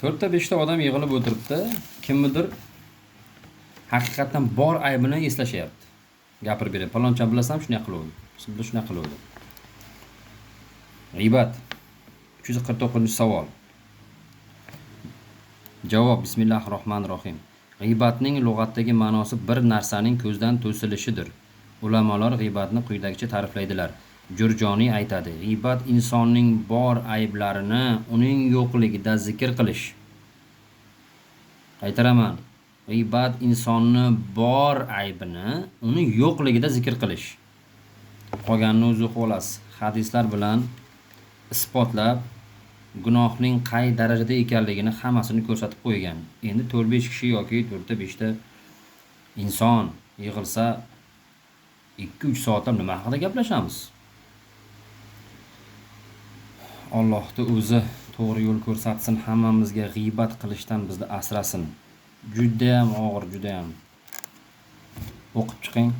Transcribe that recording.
To'rtta beshta odam yig'ilib o'tiribdi. Kimnidir haqiqatan bor aybini eslashyapti. Gapirib beradi. Paloncha bilasam shunday qiluvdi. Sizlar shunday qiluvdi. G'iybat. 349-savol. Javob: Bismillahirrohmanirrohim. G'iybatning lug'atdagi ma'nosi bir narsaning ko'zdan to'silishidir. Ulamolar g'iybatni quyidagicha ta'riflaydilar. Jurjoniy aytadi: g'iybat insonning bor ayblarini uning yo'qligida zikr qilish. Aytaraman. G'iybat insonni bor aybini uni yo'qligida zikr qilish. Qolganini o'zi o'qib olasiz. Hadislar bilan isbotlab gunohning qay darajada ekanligini hammasini ko'rsatib qo'ygan. Endi 4-5 kishi yoki 4-5 ta inson yig'ilsa 2-3 soatlab nima haqida gaplashamiz? Allohning o'zi to'g'ri yo'l ko'rsatsin, hammamizga g'iybat qilishdan bizni asrasin. Juda ham og'ir, juda ham. O'qib chiqing.